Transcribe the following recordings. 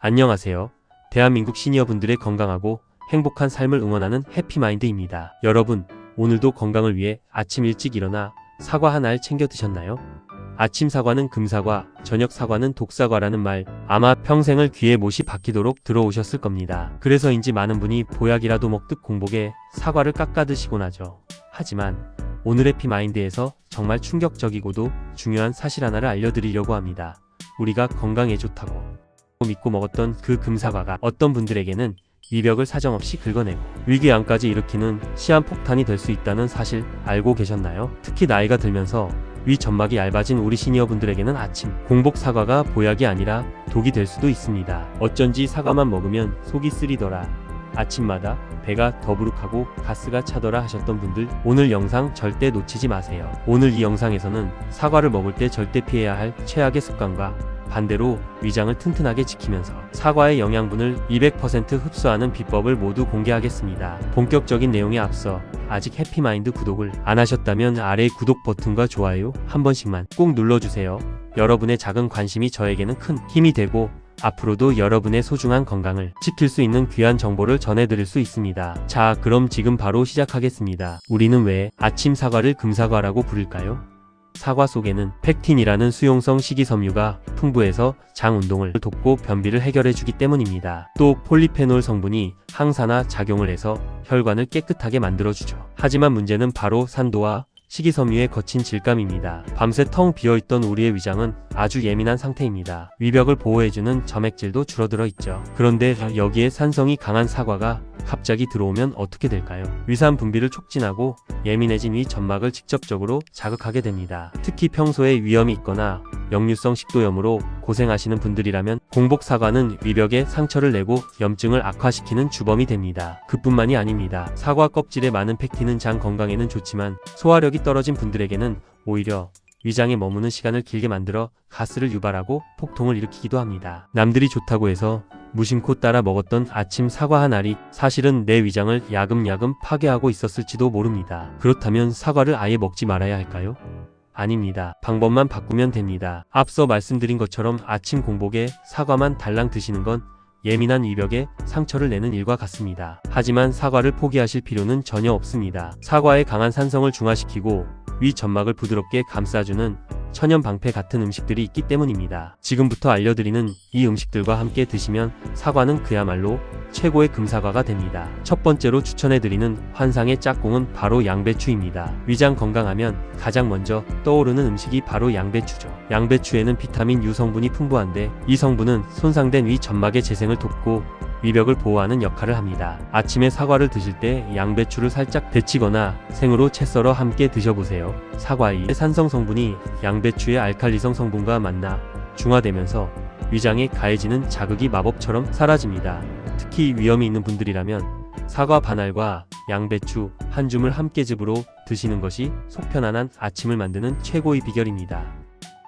안녕하세요. 대한민국 시니어분들의 건강하고 행복한 삶을 응원하는 해피마인드입니다. 여러분, 오늘도 건강을 위해 아침 일찍 일어나 사과 한 알 챙겨 드셨나요? 아침 사과는 금사과, 저녁 사과는 독사과라는 말 아마 평생을 귀에 못이 박히도록 들어오셨을 겁니다. 그래서인지 많은 분이 보약이라도 먹듯 공복에 사과를 깎아 드시곤 하죠. 하지만 오늘 해피마인드에서 정말 충격적이고도 중요한 사실 하나를 알려드리려고 합니다. 우리가 건강에 좋다고 믿고 먹었던 그 금사과가 어떤 분들에게는 위벽을 사정없이 긁어내고 위궤양까지 일으키는 시한폭탄이 될 수 있다는 사실 알고 계셨나요? 특히 나이가 들면서 위 점막이 얇아진 우리 시니어분들에게는 아침 공복 사과가 보약이 아니라 독이 될 수도 있습니다. 어쩐지 사과만 먹으면 속이 쓰리더라, 아침마다 배가 더부룩하고 가스가 차더라 하셨던 분들, 오늘 영상 절대 놓치지 마세요. 오늘 이 영상에서는 사과를 먹을 때 절대 피해야 할 최악의 습관과 반대로 위장을 튼튼하게 지키면서 사과의 영양분을 200% 흡수하는 비법을 모두 공개하겠습니다. 본격적인 내용에 앞서 아직 해피마인드 구독을 안 하셨다면 아래 구독 버튼과 좋아요 한 번씩만 꼭 눌러주세요. 여러분의 작은 관심이 저에게는 큰 힘이 되고 앞으로도 여러분의 소중한 건강을 지킬 수 있는 귀한 정보를 전해드릴 수 있습니다. 자, 그럼 지금 바로 시작하겠습니다. 우리는 왜 아침 사과를 금사과라고 부를까요? 사과 속에는 펙틴이라는 수용성 식이섬유가 풍부해서 장 운동을 돕고 변비를 해결해주기 때문입니다. 또 폴리페놀 성분이 항산화 작용을 해서 혈관을 깨끗하게 만들어주죠. 하지만 문제는 바로 산도와 식이섬유의 거친 질감입니다. 밤새 텅 비어있던 우리의 위장은 아주 예민한 상태입니다. 위벽을 보호해주는 점액질도 줄어들어 있죠. 그런데 여기에 산성이 강한 사과가 갑자기 들어오면 어떻게 될까요? 위산 분비를 촉진하고 예민해진 위 점막을 직접적으로 자극하게 됩니다. 특히 평소에 위염이 있거나 역류성 식도염으로 고생하시는 분들이라면 공복 사과는 위벽에 상처를 내고 염증을 악화시키는 주범이 됩니다. 그뿐만이 아닙니다. 사과 껍질에 많은 펙틴은 장 건강에는 좋지만 소화력이 떨어진 분들에게는 오히려 위장에 머무는 시간을 길게 만들어 가스를 유발하고 폭통을 일으키기도 합니다. 남들이 좋다고 해서 무심코 따라 먹었던 아침 사과 한 알이 사실은 내 위장을 야금야금 파괴하고 있었을지도 모릅니다. 그렇다면 사과를 아예 먹지 말아야 할까요? 아닙니다. 방법만 바꾸면 됩니다. 앞서 말씀드린 것처럼 아침 공복에 사과만 달랑 드시는 건 예민한 위벽에 상처를 내는 일과 같습니다. 하지만 사과를 포기하실 필요는 전혀 없습니다. 사과의 강한 산성을 중화시키고 위 점막을 부드럽게 감싸주는 천연 방패 같은 음식들이 있기 때문입니다. 지금부터 알려드리는 이 음식들과 함께 드시면 사과는 그야말로 최고의 금사과가 됩니다. 첫 번째로 추천해드리는 환상의 짝꿍은 바로 양배추입니다. 위장 건강하면 가장 먼저 떠오르는 음식이 바로 양배추죠. 양배추에는 비타민 U 성분이 풍부한데 이 성분은 손상된 위 점막의 재생을 돕고 위벽을 보호하는 역할을 합니다. 아침에 사과를 드실 때 양배추를 살짝 데치거나 생으로 채 썰어 함께 드셔보세요. 사과의 산성 성분이 양배추의 알칼리성 성분과 만나 중화되면서 위장에 가해지는 자극이 마법처럼 사라집니다. 특히 위염이 있는 분들이라면 사과 반알과 양배추 한 줌을 함께 즙으로 드시는 것이 속 편안한 아침을 만드는 최고의 비결입니다.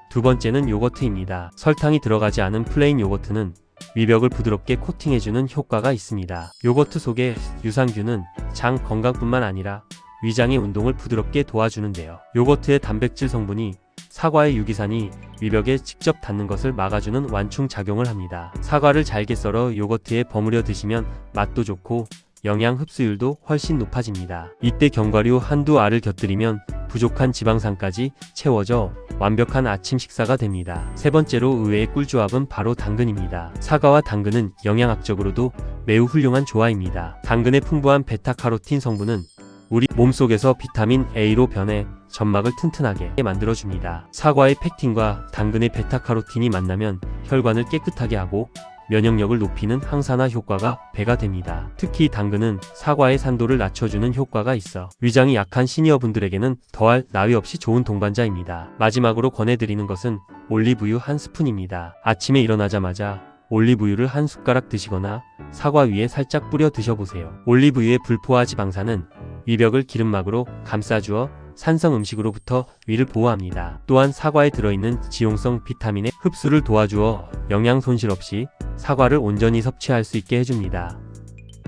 두 번째는 요거트입니다. 설탕이 들어가지 않은 플레인 요거트는 위벽을 부드럽게 코팅해주는 효과가 있습니다. 요거트 속의 유산균은 장 건강뿐만 아니라 위장의 운동을 부드럽게 도와주는데요. 요거트의 단백질 성분이 사과의 유기산이 위벽에 직접 닿는 것을 막아주는 완충 작용을 합니다. 사과를 잘게 썰어 요거트에 버무려 드시면 맛도 좋고 영양 흡수율도 훨씬 높아집니다. 이때 견과류 한두 알을 곁들이면 부족한 지방산까지 채워져 완벽한 아침 식사가 됩니다. 세 번째로 의외의 꿀조합은 바로 당근입니다. 사과와 당근은 영양학적으로도 매우 훌륭한 조화입니다. 당근의 풍부한 베타카로틴 성분은 우리 몸속에서 비타민 A로 변해 점막을 튼튼하게 만들어줍니다. 사과의 펙틴과 당근의 베타카로틴이 만나면 혈관을 깨끗하게 하고 면역력을 높이는 항산화 효과가 배가 됩니다. 특히 당근은 사과의 산도를 낮춰주는 효과가 있어 위장이 약한 시니어분들에게는 더할 나위 없이 좋은 동반자입니다. 마지막으로 권해드리는 것은 올리브유 한 스푼입니다. 아침에 일어나자마자 올리브유를 한 숟가락 드시거나 사과 위에 살짝 뿌려 드셔보세요. 올리브유의 불포화 지방산은 위벽을 기름막으로 감싸주어 산성 음식으로부터 위를 보호합니다. 또한 사과에 들어있는 지용성 비타민의 흡수를 도와주어 영양 손실 없이 사과를 온전히 섭취할 수 있게 해줍니다.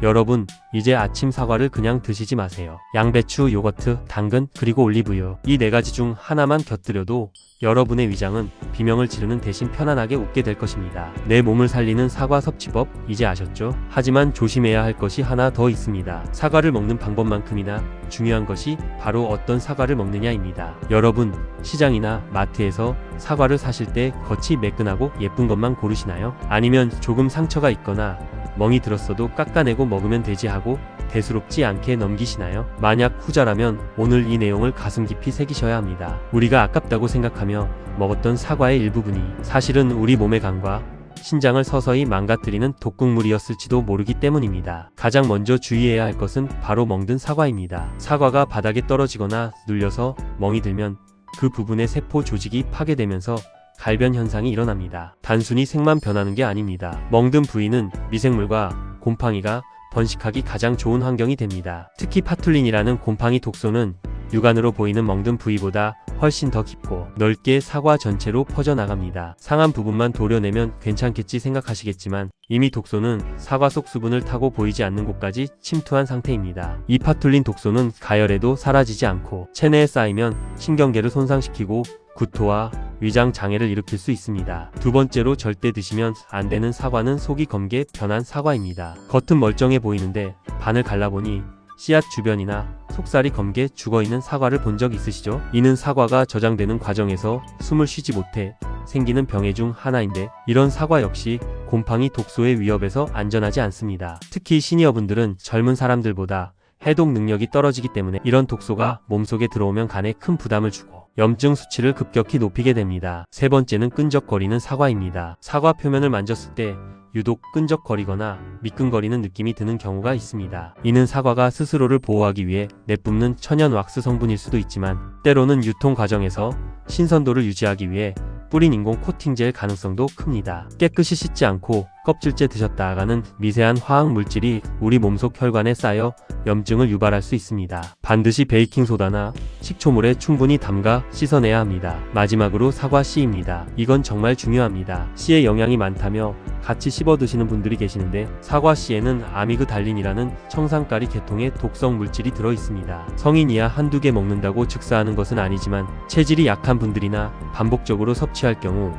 여러분, 이제 아침 사과를 그냥 드시지 마세요. 양배추, 요거트, 당근, 그리고 올리브유. 이 4가지 중 하나만 곁들여도 여러분의 위장은 비명을 지르는 대신 편안하게 웃게 될 것입니다. 내 몸을 살리는 사과 섭취법 이제 아셨죠? 하지만 조심해야 할 것이 하나 더 있습니다. 사과를 먹는 방법만큼이나 중요한 것이 바로 어떤 사과를 먹느냐입니다. 여러분, 시장이나 마트에서 사과를 사실 때 겉이 매끈하고 예쁜 것만 고르시나요? 아니면 조금 상처가 있거나 멍이 들었어도 깎아내고 먹으면 되지 하고 대수롭지 않게 넘기시나요? 만약 후자라면 오늘 이 내용을 가슴 깊이 새기셔야 합니다. 우리가 아깝다고 생각하며 먹었던 사과의 일부분이 사실은 우리 몸의 간과 신장을 서서히 망가뜨리는 독극물이었을지도 모르기 때문입니다. 가장 먼저 주의해야 할 것은 바로 멍든 사과입니다. 사과가 바닥에 떨어지거나 눌려서 멍이 들면 그 부분의 세포 조직이 파괴되면서 갈변 현상이 일어납니다. 단순히 색만 변하는 게 아닙니다. 멍든 부위는 미생물과 곰팡이가 번식하기 가장 좋은 환경이 됩니다. 특히 파툴린이라는 곰팡이 독소는 육안으로 보이는 멍든 부위보다 훨씬 더 깊고 넓게 사과 전체로 퍼져나갑니다. 상한 부분만 도려내면 괜찮겠지 생각하시겠지만 이미 독소는 사과 속 수분을 타고 보이지 않는 곳까지 침투한 상태입니다. 이 파툴린 독소는 가열해도 사라지지 않고 체내에 쌓이면 신경계를 손상시키고 구토와 위장 장애를 일으킬 수 있습니다. 두 번째로 절대 드시면 안 되는 사과는 속이 검게 변한 사과입니다. 겉은 멀쩡해 보이는데 반을 갈라보니 씨앗 주변이나 속살이 검게 죽어있는 사과를 본 적 있으시죠? 이는 사과가 저장되는 과정에서 숨을 쉬지 못해 생기는 병해 중 하나인데 이런 사과 역시 곰팡이 독소의 위협에서 안전하지 않습니다. 특히 시니어분들은 젊은 사람들보다 해독 능력이 떨어지기 때문에 이런 독소가 몸속에 들어오면 간에 큰 부담을 주고 염증 수치를 급격히 높이게 됩니다. 세 번째는 끈적거리는 사과입니다. 사과 표면을 만졌을 때 유독 끈적거리거나 미끈거리는 느낌이 드는 경우가 있습니다. 이는 사과가 스스로를 보호하기 위해 내뿜는 천연 왁스 성분일 수도 있지만 때로는 유통 과정에서 신선도를 유지하기 위해 뿌린 인공 코팅제일 가능성도 큽니다. 깨끗이 씻지 않고 껍질째 드셨다가는 미세한 화학 물질이 우리 몸속 혈관에 쌓여 염증을 유발할 수 있습니다. 반드시 베이킹소다나 식초물에 충분히 담가 씻어내야 합니다. 마지막으로 사과 씨입니다. 이건 정말 중요합니다. 씨에 영양이 많다며 같이 씹어 드시는 분들이 계시는데 사과 씨에는 아미그달린이라는 청산가리 계통의 독성 물질이 들어 있습니다. 성인이야 한두 개 먹는다고 즉사하는 것은 아니지만 체질이 약한 분들이나 반복적으로 섭취할 경우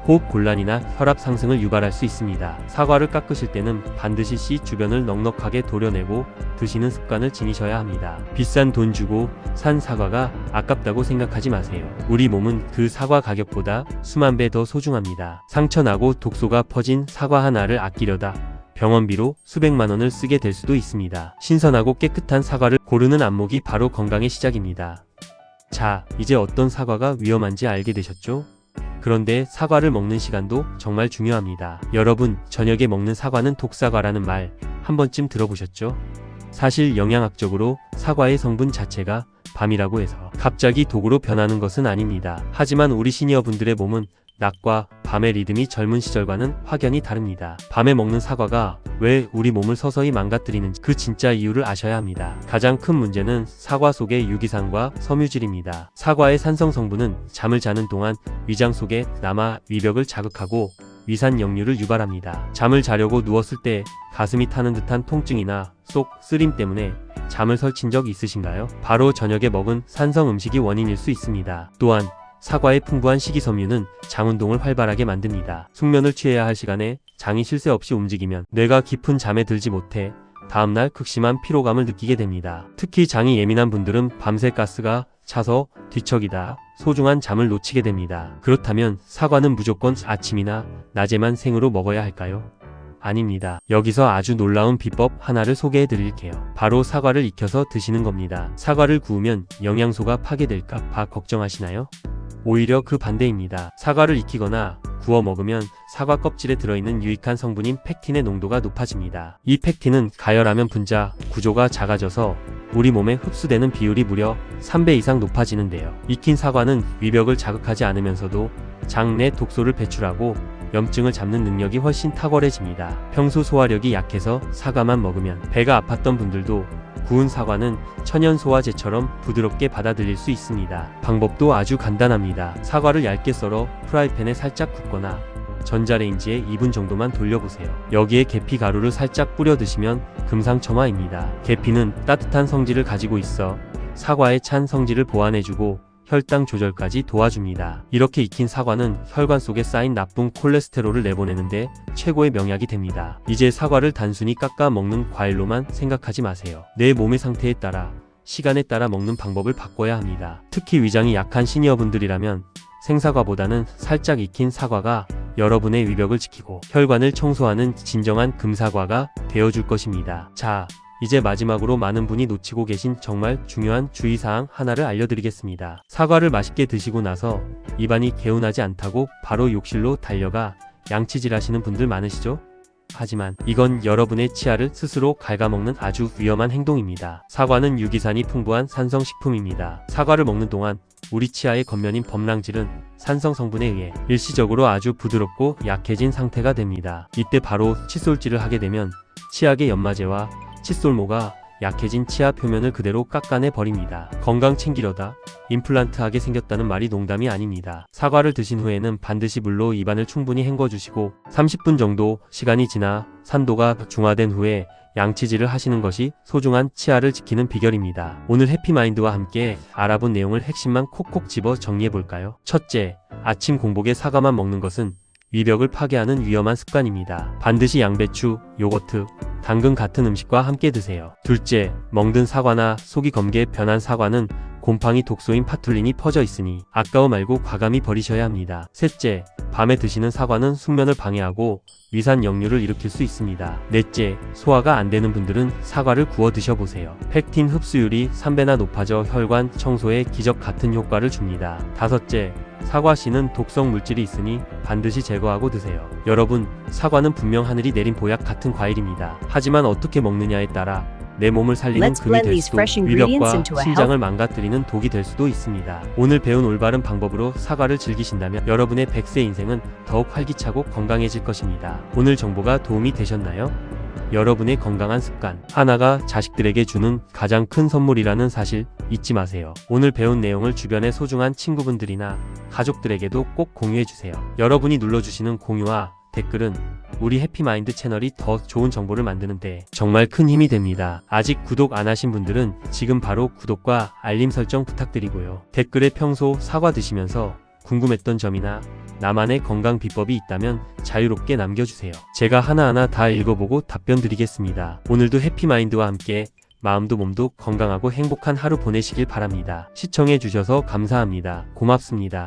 호흡 곤란이나 혈압 상승을 유발할 수 있습니다. 사과를 깎으실 때는 반드시 씨 주변을 넉넉하게 도려내고 드시는 습관을 지니셔야 합니다. 비싼 돈 주고 산 사과가 아깝다고 생각하지 마세요. 우리 몸은 그 사과 가격보다 수만 배 더 소중합니다. 상처나고 독소가 퍼진 사과 하나를 아끼려다 병원비로 수백만 원을 쓰게 될 수도 있습니다. 신선하고 깨끗한 사과를 고르는 안목이 바로 건강의 시작입니다. 자, 이제 어떤 사과가 위험한지 알게 되셨죠? 그런데 사과를 먹는 시간도 정말 중요합니다. 여러분, 저녁에 먹는 사과는 독사과라는 말 한 번쯤 들어보셨죠? 사실 영양학적으로 사과의 성분 자체가 밤이라고 해서 갑자기 독으로 변하는 것은 아닙니다. 하지만 우리 시니어분들의 몸은 낮과 밤의 리듬이 젊은 시절과는 확연히 다릅니다. 밤에 먹는 사과가 왜 우리 몸을 서서히 망가뜨리는지 그 진짜 이유를 아셔야 합니다. 가장 큰 문제는 사과 속의 유기산과 섬유질입니다. 사과의 산성 성분은 잠을 자는 동안 위장 속에 남아 위벽을 자극하고 위산 역류를 유발합니다. 잠을 자려고 누웠을 때 가슴이 타는 듯한 통증이나 속 쓰림 때문에 잠을 설친 적 있으신가요? 바로 저녁에 먹은 산성 음식이 원인일 수 있습니다. 또한 사과의 풍부한 식이섬유는 장 운동을 활발하게 만듭니다. 숙면을 취해야 할 시간에 장이 쉴 새 없이 움직이면 뇌가 깊은 잠에 들지 못해 다음날 극심한 피로감을 느끼게 됩니다. 특히 장이 예민한 분들은 밤새 가스가 차서 뒤척이다 소중한 잠을 놓치게 됩니다. 그렇다면 사과는 무조건 아침이나 낮에만 생으로 먹어야 할까요? 아닙니다. 여기서 아주 놀라운 비법 하나를 소개해 드릴게요. 바로 사과를 익혀서 드시는 겁니다. 사과를 구우면 영양소가 파괴될까 봐 걱정하시나요? 오히려 그 반대입니다. 사과를 익히거나 구워 먹으면 사과 껍질에 들어있는 유익한 성분인 펙틴의 농도가 높아집니다. 이 펙틴은 가열하면 분자 구조가 작아져서 우리 몸에 흡수되는 비율이 무려 3배 이상 높아지는데요. 익힌 사과는 위벽을 자극하지 않으면서도 장 내 독소를 배출하고 염증을 잡는 능력이 훨씬 탁월해집니다. 평소 소화력이 약해서 사과만 먹으면 배가 아팠던 분들도 구운 사과는 천연 소화제처럼 부드럽게 받아들일 수 있습니다. 방법도 아주 간단합니다. 사과를 얇게 썰어 프라이팬에 살짝 굽거나 전자레인지에 2분 정도만 돌려보세요. 여기에 계피 가루를 살짝 뿌려 드시면 금상첨화입니다. 계피는 따뜻한 성질을 가지고 있어 사과의 찬 성질을 보완해주고 혈당 조절까지 도와줍니다. 이렇게 익힌 사과는 혈관 속에 쌓인 나쁜 콜레스테롤을 내보내는데 최고의 명약이 됩니다. 이제 사과를 단순히 깎아 먹는 과일로만 생각하지 마세요. 내 몸의 상태에 따라 시간에 따라 먹는 방법을 바꿔야 합니다. 특히 위장이 약한 시니어분들이라면 생사과보다는 살짝 익힌 사과가 여러분의 위벽을 지키고 혈관을 청소하는 진정한 금사과가 되어줄 것입니다. 자, 이제 마지막으로 많은 분이 놓치고 계신 정말 중요한 주의사항 하나를 알려드리겠습니다. 사과를 맛있게 드시고 나서 입안이 개운하지 않다고 바로 욕실로 달려가 양치질 하시는 분들 많으시죠? 하지만 이건 여러분의 치아를 스스로 갉아먹는 아주 위험한 행동입니다. 사과는 유기산이 풍부한 산성식품입니다. 사과를 먹는 동안 우리 치아의 겉면인 범랑질은 산성 성분에 의해 일시적으로 아주 부드럽고 약해진 상태가 됩니다. 이때 바로 칫솔질을 하게 되면 치약의 연마제와 칫솔모가 약해진 치아 표면을 그대로 깎아내 버립니다. 건강 챙기려다 임플란트하게 생겼다는 말이 농담이 아닙니다. 사과를 드신 후에는 반드시 물로 입안을 충분히 헹궈주시고 30분 정도 시간이 지나 산도가 중화된 후에 양치질을 하시는 것이 소중한 치아를 지키는 비결입니다. 오늘 해피마인드와 함께 알아본 내용을 핵심만 콕콕 집어 정리해볼까요? 첫째, 아침 공복에 사과만 먹는 것은 위벽을 파괴하는 위험한 습관입니다. 반드시 양배추, 요거트, 당근 같은 음식과 함께 드세요. 둘째, 멍든 사과나 속이 검게 변한 사과는 곰팡이 독소인 파툴린이 퍼져 있으니 아까워 말고 과감히 버리셔야 합니다. 셋째, 밤에 드시는 사과는 숙면을 방해하고 위산 역류를 일으킬 수 있습니다. 넷째, 소화가 안 되는 분들은 사과를 구워 드셔보세요. 펙틴 흡수율이 3배나 높아져 혈관 청소에 기적 같은 효과를 줍니다. 다섯째, 사과씨는 독성 물질이 있으니 반드시 제거하고 드세요. 여러분, 사과는 분명 하늘이 내린 보약 같은 과일입니다. 하지만 어떻게 먹느냐에 따라 내 몸을 살리는 금이 될 수도, 위벽과 심장을 망가뜨리는 독이 될 수도 있습니다. 오늘 배운 올바른 방법으로 사과를 즐기신다면 여러분의 100세 인생은 더욱 활기차고 건강해질 것입니다. 오늘 정보가 도움이 되셨나요? 여러분의 건강한 습관 하나가 자식들에게 주는 가장 큰 선물이라는 사실 잊지 마세요. 오늘 배운 내용을 주변의 소중한 친구분들이나 가족들에게도 꼭 공유해주세요. 여러분이 눌러주시는 공유와 댓글은 우리 해피마인드 채널이 더 좋은 정보를 만드는 데 정말 큰 힘이 됩니다. 아직 구독 안 하신 분들은 지금 바로 구독과 알림 설정 부탁드리고요. 댓글에 평소 사과 드시면서 궁금했던 점이나 나만의 건강 비법이 있다면 자유롭게 남겨주세요. 제가 하나하나 다 읽어보고 답변 드리겠습니다. 오늘도 해피마인드와 함께 마음도 몸도 건강하고 행복한 하루 보내시길 바랍니다. 시청해주셔서 감사합니다. 고맙습니다.